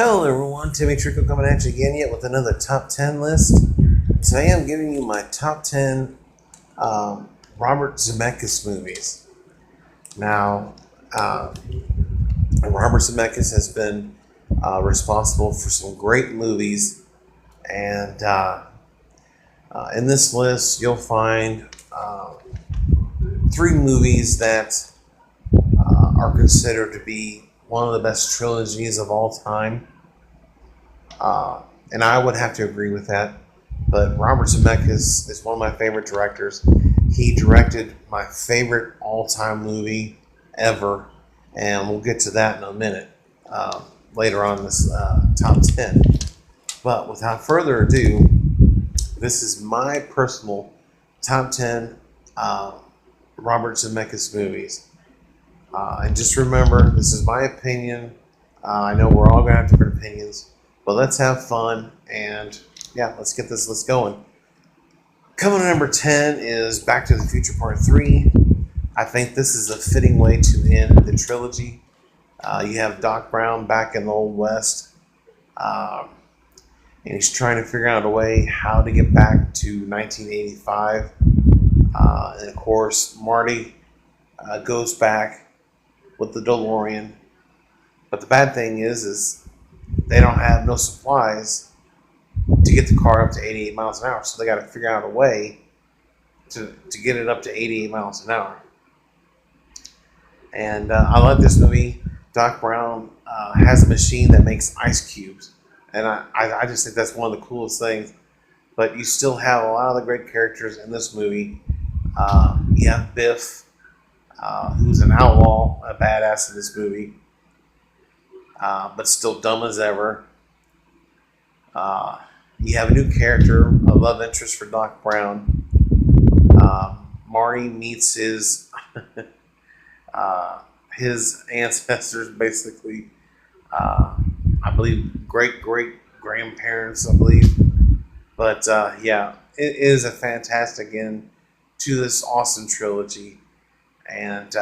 Hello everyone, Timmy Trickle coming at you again yet with another top 10 list. Today I'm giving you my top 10 Robert Zemeckis movies. Now, Robert Zemeckis has been responsible for some great movies, and in this list you'll find three movies that are considered to be one of the best trilogies of all time. And I would have to agree with that. But Robert Zemeckis is one of my favorite directors. He directed my favorite all-time movie ever, and we'll get to that in a minute later on in this top 10. But without further ado, this is my personal top 10 Robert Zemeckis movies. And just remember, this is my opinion. I know we're all going to have different opinions, but let's have fun, and yeah, let's get this list going. Coming to number 10 is Back to the Future Part 3. I think this is a fitting way to end the trilogy. You have Doc Brown back in the Old West, and he's trying to figure out a way how to get back to 1985. And of course, Marty goes back with the DeLorean. But the bad thing is they don't have no supplies to get the car up to 88 miles an hour. So they got to figure out a way to get it up to 88 miles an hour. And I love this movie. Doc Brown has a machine that makes ice cubes. And I just think that's one of the coolest things. But you still have a lot of the great characters in this movie. You have Biff, who's an outlaw, a badass in this movie. But still dumb as ever. You have a new character, a love interest for Doc Brown. Marty meets his ancestors, basically. I believe great grandparents, I believe. But yeah, it is a fantastic end to this awesome trilogy, and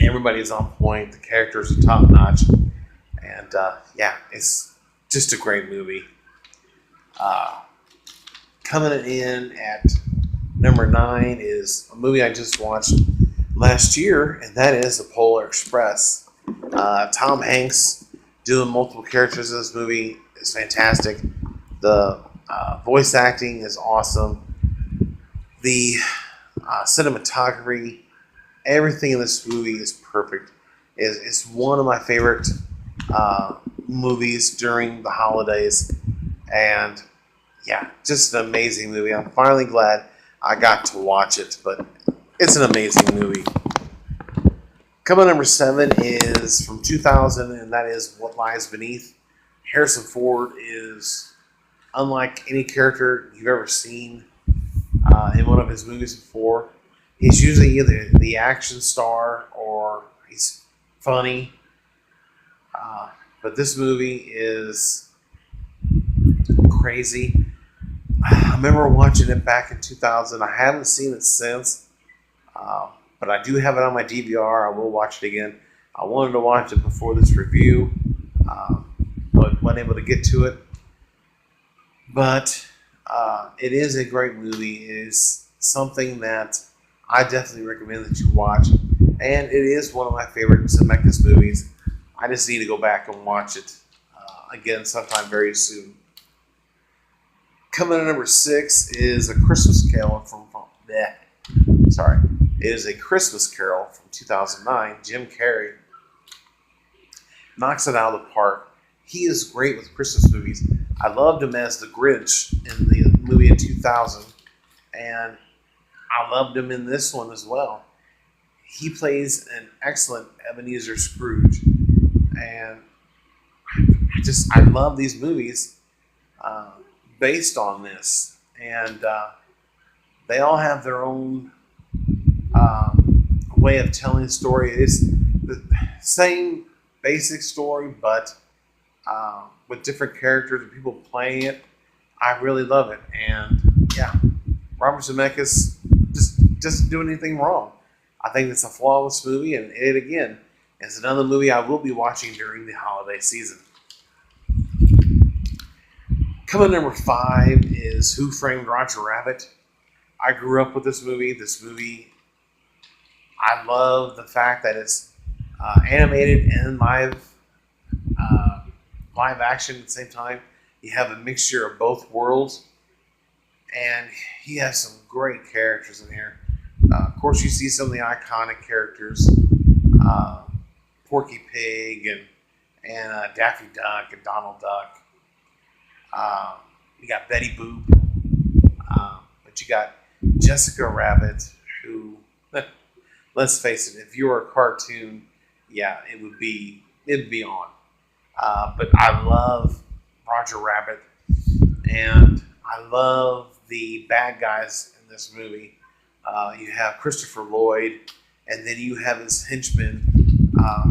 everybody's on point. The characters are top notch, and yeah, it's just a great movie. Coming in at number 9 is a movie I just watched last year, and that is The Polar Express. Tom Hanks doing multiple characters in this movie is fantastic. The voice acting is awesome. The cinematography, everything in this movie is perfect. It's one of my favorite movies during the holidays, and yeah, just an amazing movie. I'm finally glad I got to watch it, but it's an amazing movie. Coming number 7 is from 2000, and that is What Lies Beneath. Harrison Ford is unlike any character you've ever seen in one of his movies before. He's usually either the action star or he's funny. But this movie is crazy. I remember watching it back in 2000. I haven't seen it since. But I do have it on my DVR. I will watch it again. I wanted to watch it before this review, but wasn't able to get to it. But it is a great movie. It is something that I definitely recommend that you watch. And it is one of my favorite Zemeckis movies. I just need to go back and watch it again sometime very soon. Coming in at number 6 is A Christmas Carol It is A Christmas Carol from 2009. Jim Carrey knocks it out of the park. He is great with Christmas movies. I loved him as the Grinch in the movie in 2000, and I loved him in this one as well. He plays an excellent Ebenezer Scrooge, and I love these movies based on this, and they all have their own way of telling the story. It's the same basic story, but with different characters and people playing it. I really love it, and yeah, Robert Zemeckis just doesn't do anything wrong. I think it's a flawless movie, and it again It's another movie I will be watching during the holiday season. Coming number 5 is Who Framed Roger Rabbit. I grew up with this movie. This movie, I love the fact that it's animated and live action at the same time. You have a mixture of both worlds, and he has some great characters in here. Of course, you see some of the iconic characters, uh, Porky Pig and Daffy Duck and Donald Duck. You got Betty Boop, but you got Jessica Rabbit, who, let's face it, if you were a cartoon, yeah, it'd be on. But I love Roger Rabbit, and I love the bad guys in this movie. You have Christopher Lloyd, and then you have his henchmen,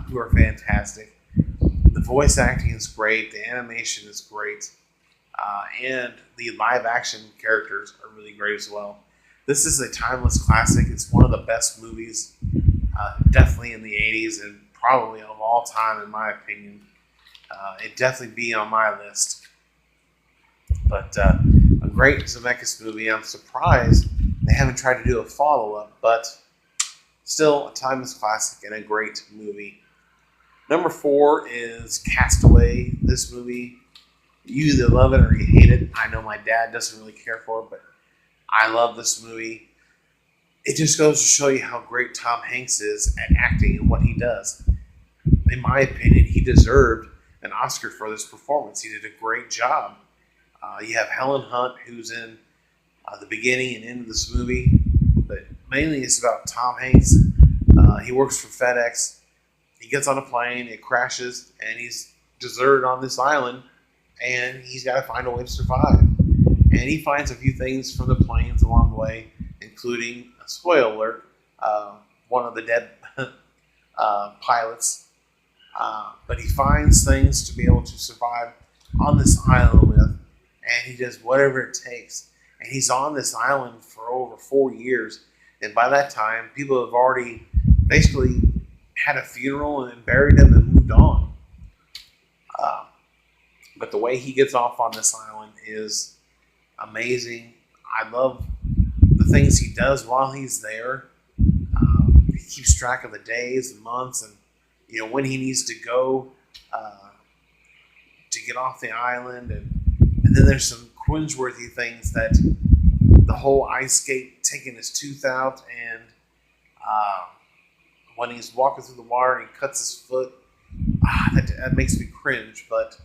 who are fantastic. The voice acting is great, the animation is great, and the live action characters are really great as well. This is a timeless classic. It's one of the best movies, definitely in the 80s and probably of all time, in my opinion. It'd definitely be on my list. But a great Zemeckis movie. I'm surprised they haven't tried to do a follow-up, but still a timeless classic and a great movie. Number 4 is Castaway. This movie, you either love it or you hate it. I know my dad doesn't really care for it, but I love this movie. It just goes to show you how great Tom Hanks is at acting and what he does. In my opinion, he deserved an Oscar for this performance. He did a great job. You have Helen Hunt, who's in the beginning and end of this movie, but mainly it's about Tom Hanks. He works for FedEx. He gets on a plane, it crashes, and he's deserted on this island, and he's got to find a way to survive. And he finds a few things from the planes along the way, including, a spoiler alert, one of the dead pilots. But he finds things to be able to survive on this island with, and he does whatever it takes. And he's on this island for over 4 years, and by that time, people have already basically had a funeral and buried him and moved on. But the way he gets off on this island is amazing. I love the things he does while he's there. He keeps track of the days and months, and when he needs to go to get off the island, and then there's some cringeworthy things, that the whole ice skate taking his tooth out, and when he's walking through the water and he cuts his foot, that makes me cringe. But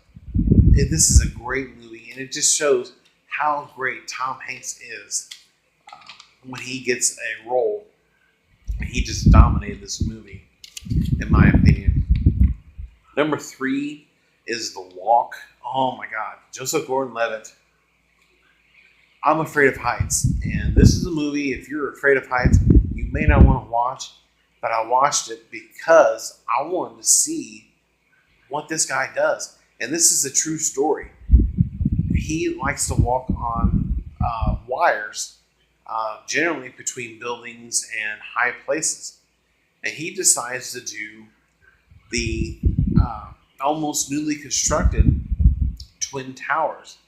this is a great movie, and it just shows how great Tom Hanks is when he gets a role. He just dominated this movie, in my opinion. Number 3 is The Walk. Oh my God, Joseph Gordon-Levitt. I'm afraid of heights, and this is a movie, if you're afraid of heights, you may not want to watch, but I watched it because I wanted to see what this guy does. And this is a true story. He likes to walk on wires, generally between buildings and high places. And he decides to do the almost newly constructed Twin Towers,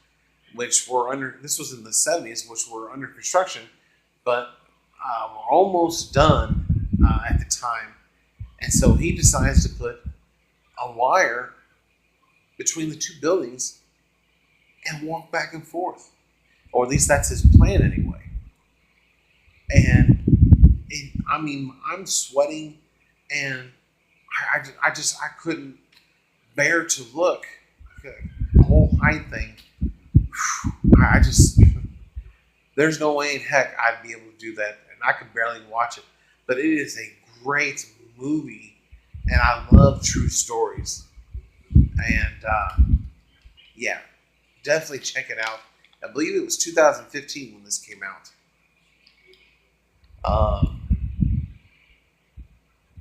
which were this was in the 70s, which were under construction, but were almost done at the time. And so he decides to put a wire between the two buildings and walk back and forth. Or at least that's his plan anyway. And I'm sweating, and I couldn't bear to look. The whole height thing, there's no way in heck I'd be able to do that, and I could barely watch it. But it is a great movie, and I love true stories. And yeah, definitely check it out. I believe it was 2015 when this came out.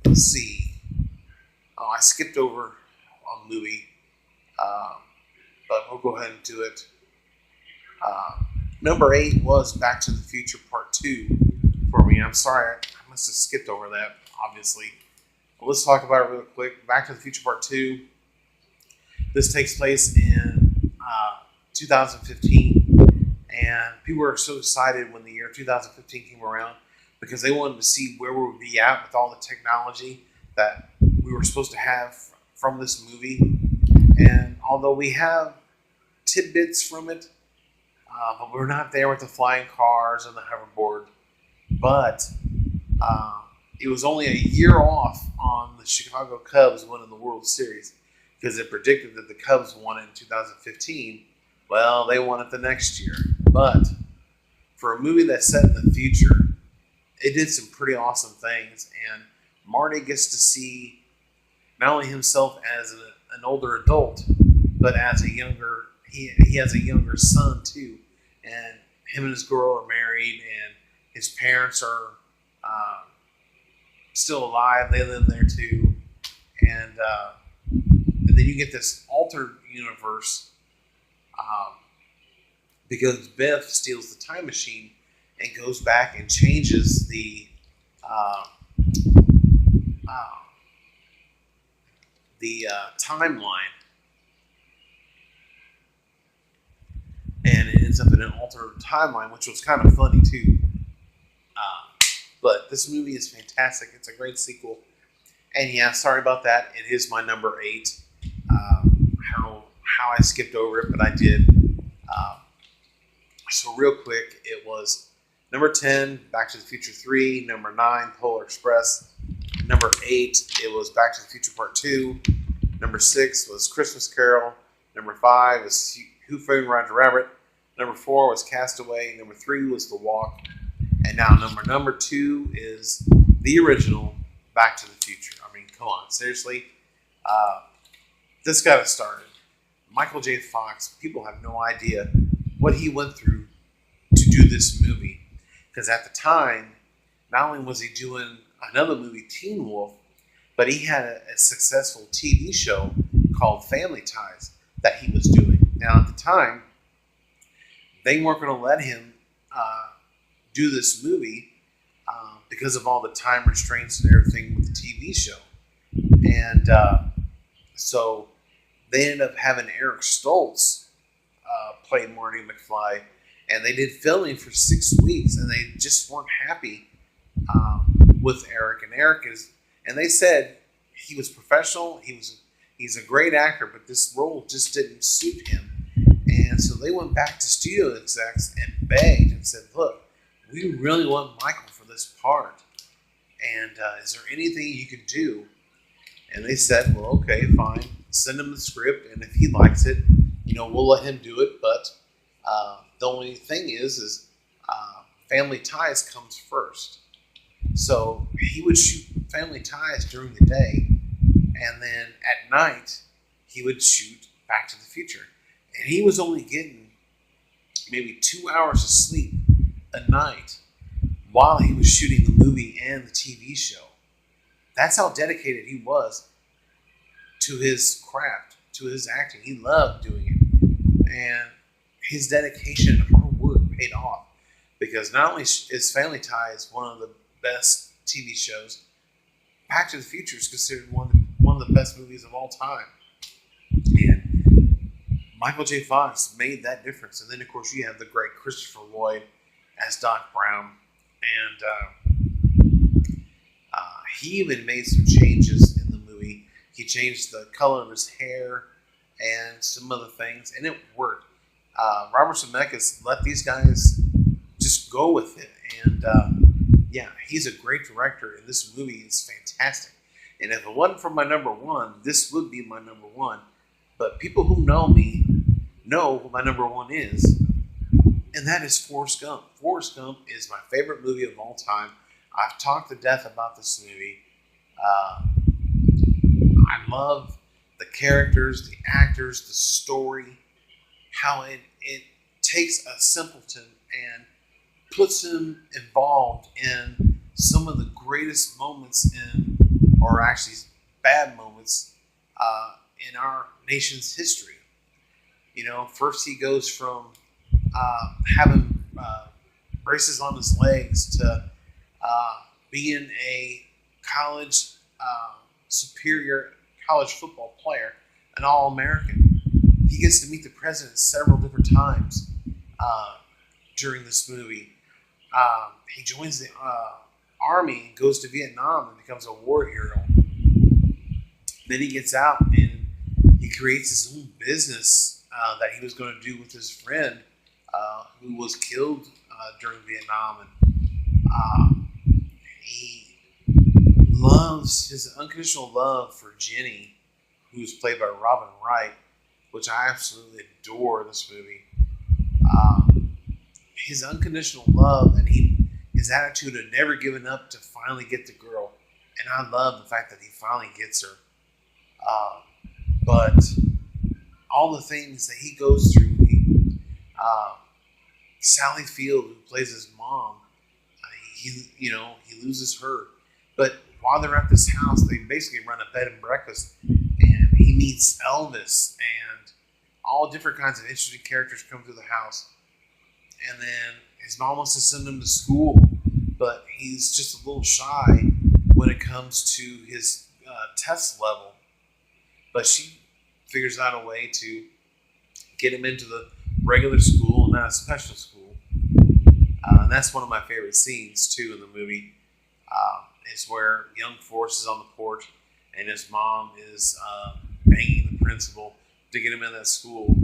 Let's see. Oh, I skipped over a movie, but we'll go ahead and do it. Number 8 was Back to the Future Part 2 for me. I'm sorry, I must have skipped over that, obviously. Well, let's talk about it real quick. Back to the Future Part 2. This takes place in 2015, and people were so excited when the year 2015 came around because they wanted to see where we would be at with all the technology that we were supposed to have from this movie. And although we have tidbits from it, but we're not there with the flying cars and the hoverboard. But it was only a year off on the Chicago Cubs winning the World Series because it predicted that the Cubs won it in 2015. Well, they won it the next year. But for a movie that's set in the future, it did some pretty awesome things. And Marty gets to see not only himself as an older adult, but as a younger, he has a younger son too. And him and his girl are married, and his parents are still alive. They live there too. And then you get this altered universe because Beth steals the time machine and goes back and changes the timeline, and it ends up in an altered timeline, which was kind of funny too. But this movie is fantastic. It's a great sequel. And yeah, sorry about that. It is my number 8. I don't know how I skipped over it, but I did. So real quick, it was number 10, Back to the Future 3. Number 9, Polar Express. Number 8, it was Back to the Future Part 2. Number 6 was Christmas Carol. Number 5 was Who Framed Roger Rabbit. Number 4 was Castaway. Number 3 was The Walk. And now number 2 is the original Back to the Future. I mean, come on, seriously. This got us started. Michael J. Fox, people have no idea what he went through to do this movie. Because at the time, not only was he doing another movie, Teen Wolf, but he had a successful TV show called Family Ties that he was doing. Now, at the time, they weren't going to let him do this movie because of all the time restraints and everything with the TV show. And so they ended up having Eric Stoltz play Marty McFly, and they did filming for 6 weeks, and they just weren't happy with Eric. And they said he was professional, he's a great actor, but this role just didn't suit him. And so they went back to studio execs and begged and said, look, we really want Michael for this part. And is there anything you can do? And they said, well, okay, fine. Send him the script, and if he likes it, we'll let him do it. But the only thing is Family Ties comes first. So he would shoot Family Ties during the day, and then at night he would shoot Back to the Future. And he was only getting maybe 2 hours of sleep a night while he was shooting the movie and the TV show. That's how dedicated he was to his craft, to his acting. He loved doing it. And his dedication and hard work paid off, because not only is Family Ties one of the best TV shows, Back to the Future is considered one of the best movies of all time. And Michael J. Fox made that difference. And then, of course, you have the great Christopher Lloyd as Doc Brown. And he even made some changes in the movie. He changed the color of his hair and some other things, and it worked. Robert Zemeckis let these guys just go with it. And yeah, he's a great director, and this movie is fantastic. And if it wasn't for my number 1, this would be my number 1. But people who know me know what my number 1 is, and that is Forrest Gump. Forrest Gump is my favorite movie of all time. I've talked to death about this movie. I love the characters, the actors, the story, how it takes a simpleton and puts him involved in some of the greatest moments or actually bad moments in our nation's history. First he goes from having braces on his legs to being a college superior college football player, an All-American. He gets to meet the president several different times during this movie. He joins the army and goes to Vietnam and becomes a war hero. Then he gets out and he creates his own business that he was going to do with his friend who was killed during Vietnam. And he loves his unconditional love for Jenny, who's played by Robin Wright, which I absolutely adore this movie. His unconditional love and his attitude of never giving up to finally get the girl. And I love the fact that he finally gets her. But all the things that he goes through, Sally Field, who plays his mom, he loses her. But while they're at this house, they basically run a bed and breakfast, and he meets Elvis, and all different kinds of interesting characters come through the house. And then his mom wants to send him to school, but he's just a little shy when it comes to his test level. But she figures out a way to get him into the regular school and not a special school. And that's one of my favorite scenes, too, in the movie, is where young Forrest is on the porch and his mom is banging the principal to get him in that school.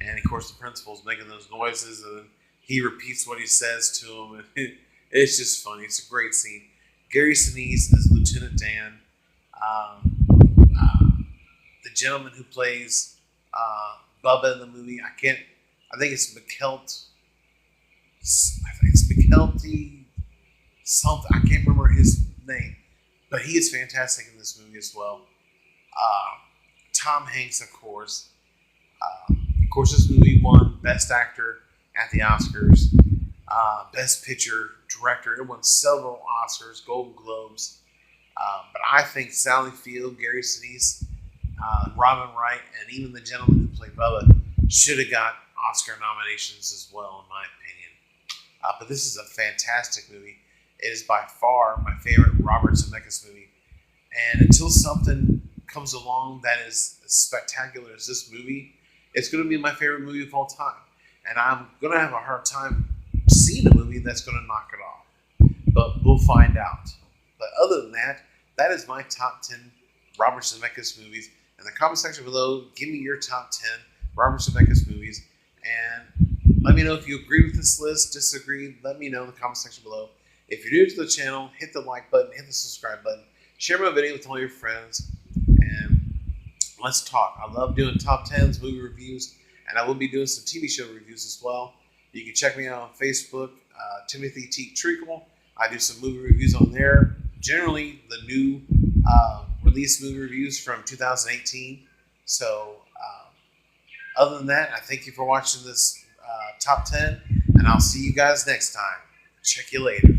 And, of course, the principal's making those noises, and he repeats what he says to him. And it's just funny. It's a great scene. Gary Sinise as Lieutenant Dan. The gentleman who plays Bubba in the movie, I think it's McKelty something. I can't remember his name, but he is fantastic in this movie as well. Tom Hanks, of course. This movie won Best Actor at the Oscars, Best Picture, Director. It won several Oscars, Golden Globes. But I think Sally Field, Gary Sinise, Robin Wright, and even the gentleman who played Bubba should have got Oscar nominations as well, in my opinion. But this is a fantastic movie. It is by far my favorite Robert Zemeckis movie. And until something comes along that is as spectacular as this movie, it's going to be my favorite movie of all time. And I'm going to have a hard time seeing a movie that's going to knock it off. But we'll find out. But other than that, that is my top 10 Robert Zemeckis movies. In the comment section below, give me your top 10 Robert Zemeckis movies. And let me know if you agree with this list, disagree. Let me know in the comment section below. If you're new to the channel, hit the like button, hit the subscribe button. Share my video with all your friends. And let's talk. I love doing top 10s, movie reviews. And I will be doing some TV show reviews as well. You can check me out on Facebook, Timothy T. Treacle. I do some movie reviews on there. Generally, the new release movie reviews from 2018. So, other than that, I thank you for watching this top 10, and I'll see you guys next time. Check you later.